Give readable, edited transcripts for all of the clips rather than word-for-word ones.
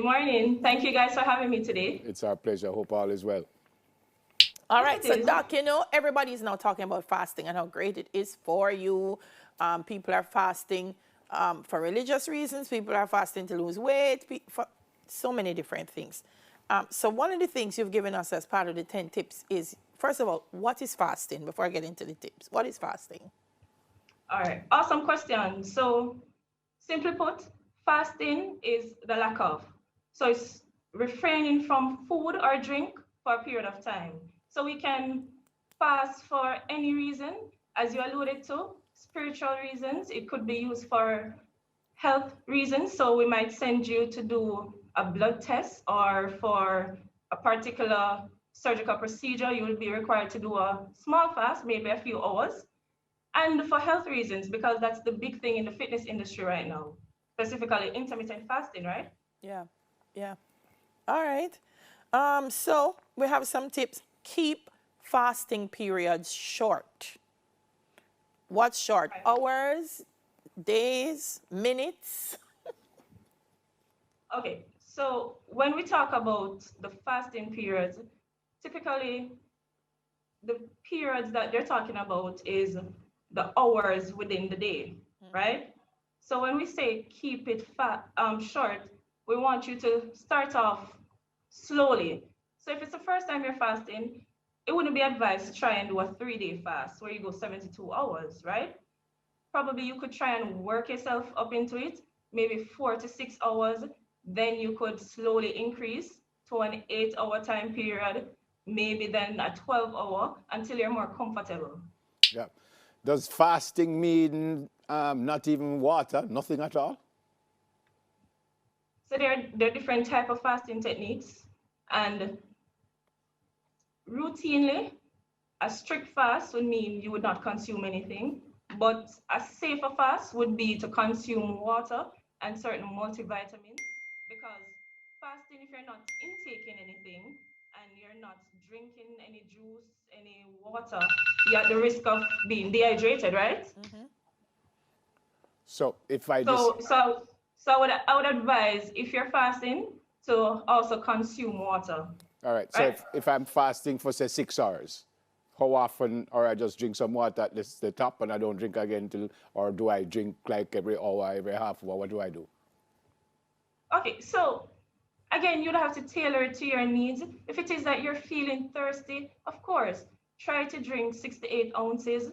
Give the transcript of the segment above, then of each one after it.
morning. Thank you guys for having me today. It's our pleasure. Hope all is well. All Yes, right, it so is. Doc, everybody's now talking about fasting and how great it is for you. People are fasting for religious reasons. People are fasting to lose weight, for so many different things. So one of the things you've given us as part of the 10 tips is, first of all, what is fasting? Before I get into the tips, what is fasting? All right. Awesome question. So, simply put, fasting is the lack of. So, it's refraining from food or drink for a period of time. So, we can fast for any reason, as you alluded to, spiritual reasons. It could be used for health reasons. So, we might send you to do a blood test, or for a particular surgical procedure, you will be required to do a small fast, maybe a few hours, and for health reasons, because that's the big thing in the fitness industry right now, specifically intermittent fasting, right? Yeah, yeah. All right. So we have some tips. Keep fasting periods short. What's short? Right. Hours, days, minutes? Okay, so when we talk about the fasting periods, typically the periods that they're talking about is the hours within the day, right? So when we say keep it short, we want you to start off slowly. So if it's the first time you're fasting, it wouldn't be advised to try and do a 3-day fast where you go 72 hours, right? Probably you could try and work yourself up into it, maybe 4 to 6 hours. Then you could slowly increase to an 8 hour time period, maybe then a 12 hour, until you're more comfortable. Yeah. Does fasting mean not even water, nothing at all? So there are different type of fasting techniques, and routinely, a strict fast would mean you would not consume anything, but a safer fast would be to consume water and certain multivitamins, because fasting, if you're not intaking anything and you're not drinking any juice, any water, you're at the risk of being dehydrated, right? So if I just, So I would advise, if you're fasting, to also consume water, all right, so right? if I'm fasting for, say, 6 hours, how often, or I just drink some water at the top and I don't drink again till, or do I drink like every hour, every half hour? What do I do? Okay, so again, you'd have to tailor it to your needs. If it is that you're feeling thirsty, of course, try to drink 6 to 8 ounces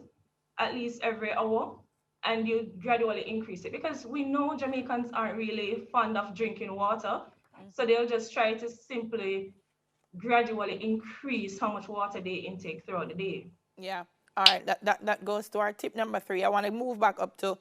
at least every hour, and you gradually increase it, because we know Jamaicans aren't really fond of drinking water. So they'll just try to simply gradually increase how much water they intake throughout the day. Yeah. All right. That goes to our tip number 3. I want to move back up to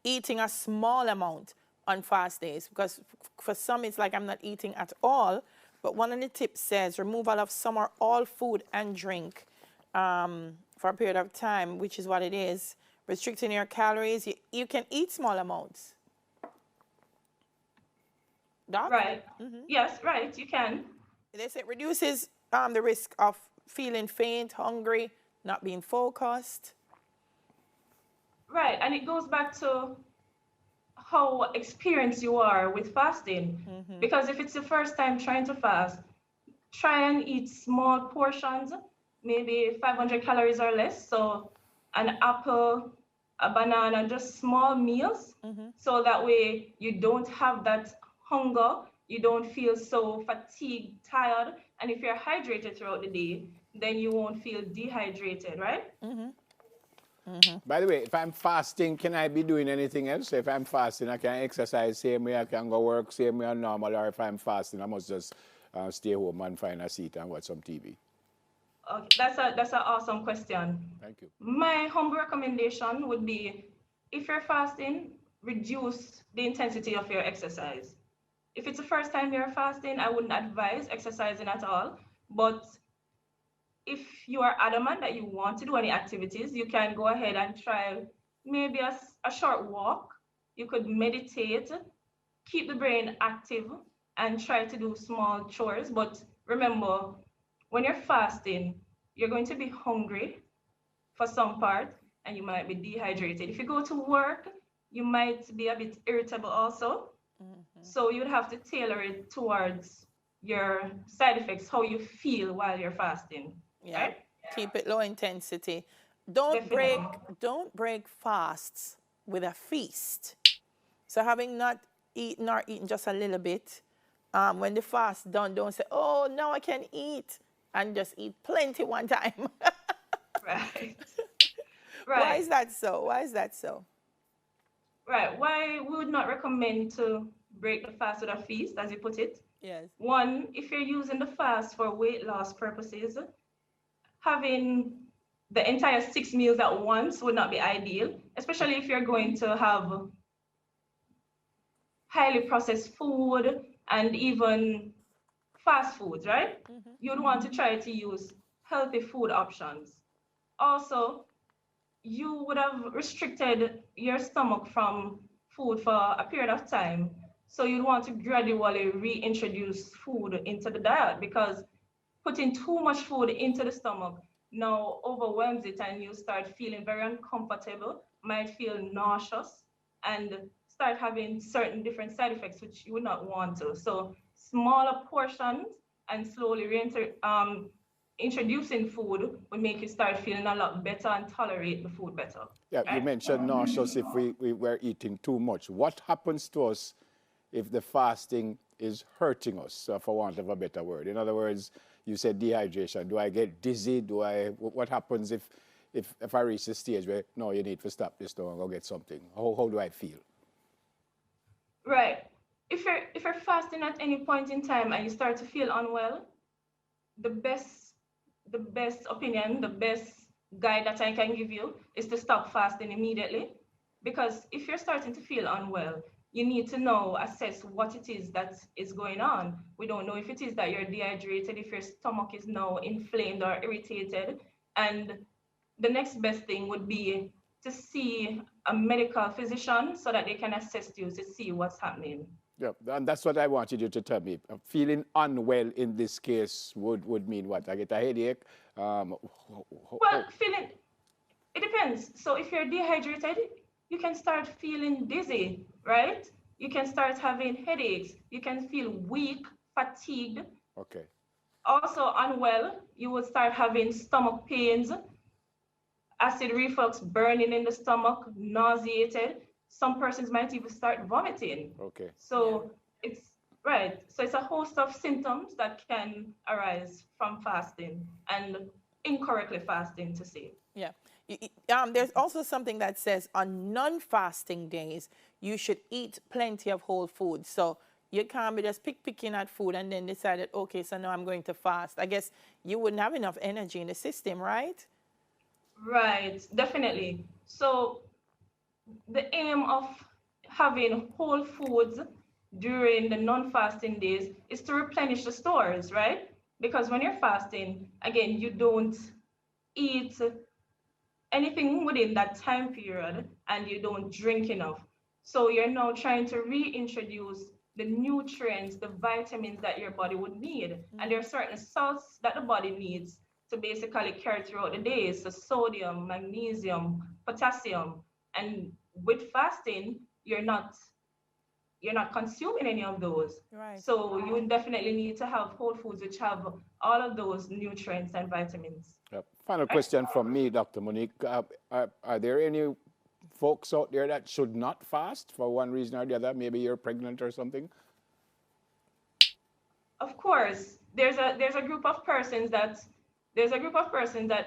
eating a small amount on fast days, because for some it's like I'm not eating at all. But one of the tips says removal of some or all food and drink for a period of time, which is what it is. Restricting your calories. You can eat small amounts. Doc? Right. Yes, right, you can. They say it reduces the risk of feeling faint, hungry, not being focused. Right. And it goes back to how experienced you are with fasting. Because if it's the first time trying to fast, try and eat small portions, maybe 500 calories or less. So an apple, a banana, just small meals. So that way you don't have that hunger, you don't feel so fatigued, tired. And if you're hydrated throughout the day, then you won't feel dehydrated, right? By the way, if I'm fasting, can I be doing anything else? If I'm fasting, I can exercise same way, I can go work same way normal, or if I'm fasting, I must just stay home and find a seat and watch some TV. Okay, that's an awesome question. Thank you. My humble recommendation would be, if you're fasting, reduce the intensity of your exercise. If it's the first time you're fasting, I wouldn't advise exercising at all. But if you are adamant that you want to do any activities, you can go ahead and try maybe a short walk. You could meditate, keep the brain active, and try to do small chores. But remember, when you're fasting, you're going to be hungry for some part, and you might be dehydrated. If you go to work, you might be a bit irritable also. So you'd have to tailor it towards your side effects, how you feel while you're fasting, Yeah. right? Keep it low intensity. Don't break Definitely. don't break fasts with a feast. So having not eaten or eaten just a little bit, when the fast done, don't say, oh, now I can eat, and just eat plenty one time. Right. Why Right. is that so? Why is that so? Right. Why we would not recommend to break the fast with a feast, as you put it? Yes. One, if you're using the fast for weight loss purposes, having the entire 6 meals at once would not be ideal, especially if you're going to have highly processed food and even fast foods, right? You'd want to try to use healthy food options. Also, you would have restricted your stomach from food for a period of time. So you'd want to gradually reintroduce food into the diet, because putting too much food into the stomach now overwhelms it, and you start feeling very uncomfortable, might feel nauseous, and start having certain different side effects which you would not want to. So smaller portions and slowly introducing food will make you start feeling a lot better and tolerate the food better. Yeah, you Right? mentioned nauseous if we were eating too much. What happens to us if the fasting is hurting us, for want of a better word? In other words, you said dehydration. Do I get dizzy? What happens if I reach the stage where, no, you need to stop this now and go get something? How do I feel? Right. If you're fasting at any point in time and you start to feel unwell, the best opinion, the best guide that I can give you is to stop fasting immediately. Because if you're starting to feel unwell, you need to know, assess what it is that is going on. We don't know if it is that you're dehydrated, if your stomach is now inflamed or irritated. And the next best thing would be to see a medical physician so that they can assess you to see what's happening. Yeah, and that's what I wanted you to tell me. Feeling unwell in this case would mean what? I get a headache. Well, feeling, it depends. So if you're dehydrated, you can start feeling dizzy, right? You can start having headaches. You can feel weak, fatigued. Okay. Also unwell, you will start having stomach pains, acid reflux, burning in the stomach, nauseated. Some persons might even start vomiting. Okay. So it's right. So it's a host of symptoms that can arise from fasting and incorrectly fasting, to say. Yeah. There's also something that says on non-fasting days, you should eat plenty of whole foods. So you can't be just picking at food and then decided, okay, so now I'm going to fast. I guess you wouldn't have enough energy in the system, right? Right, definitely. So the aim of having whole foods during the non-fasting days is to replenish the stores, right? Because when you're fasting, again, you don't eat anything within that time period and you don't drink enough. So you're now trying to reintroduce the nutrients, the vitamins that your body would need. And there are certain salts that the body needs to basically carry throughout the day. So sodium, magnesium, potassium. And with fasting, you're not consuming any of those. Right. So you would definitely need to have whole foods which have all of those nutrients and vitamins. Final question from me, Dr. Monique. Are there any folks out there that should not fast for one reason or the other? Maybe you're pregnant or something? Of course, there's a group of persons that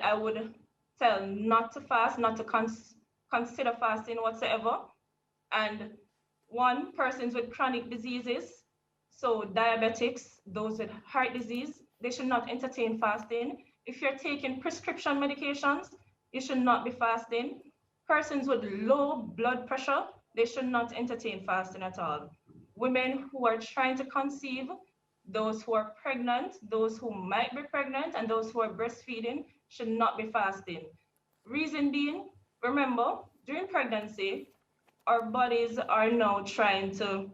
I would tell not to fast, not to consider fasting whatsoever. And one, persons with chronic diseases, so diabetics, those with heart disease, they should not entertain fasting. If you're taking prescription medications, you should not be fasting. Persons with low blood pressure, they should not entertain fasting at all. Women who are trying to conceive, those who are pregnant, those who might be pregnant, and those who are breastfeeding should not be fasting. Reason being, remember, during pregnancy, our bodies are now trying to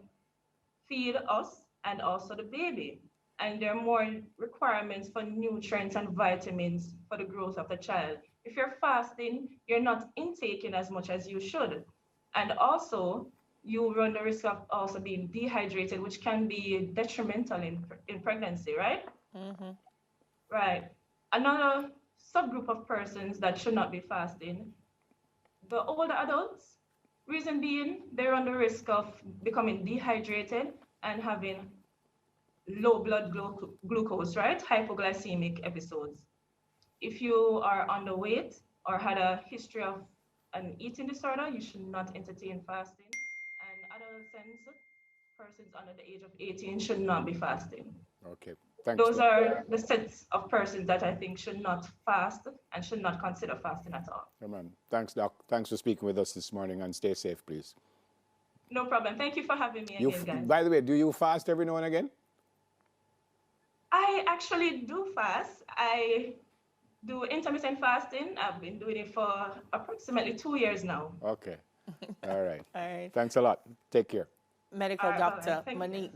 feed us and also the baby. And there are more requirements for nutrients and vitamins for the growth of the child. If you're fasting, you're not intaking as much as you should. And also, you run the risk of also being dehydrated, which can be detrimental in pregnancy, right? Right. Another subgroup of persons that should not be fasting, the older adults. Reason being, they run the risk of becoming dehydrated and having low blood glucose, right? Hypoglycemic episodes. If you are underweight or had a history of an eating disorder, you should not entertain fasting. And adolescents, persons under the age of 18, should not be fasting. Okay. Thanks, Those Doc. are the sets of persons that I think should not fast and should not consider fasting at all. Come on. Thanks, Doc. Thanks for speaking with us this morning, and stay safe, please. No problem. Thank you for having me again, guys. By the way, do you fast every now and again? I actually do fast. I do intermittent fasting. I've been doing it for approximately 2 years now. Okay. All right. All right. Thanks a lot. Take care. Medical All right, bye-bye. doctor Thank you. Monique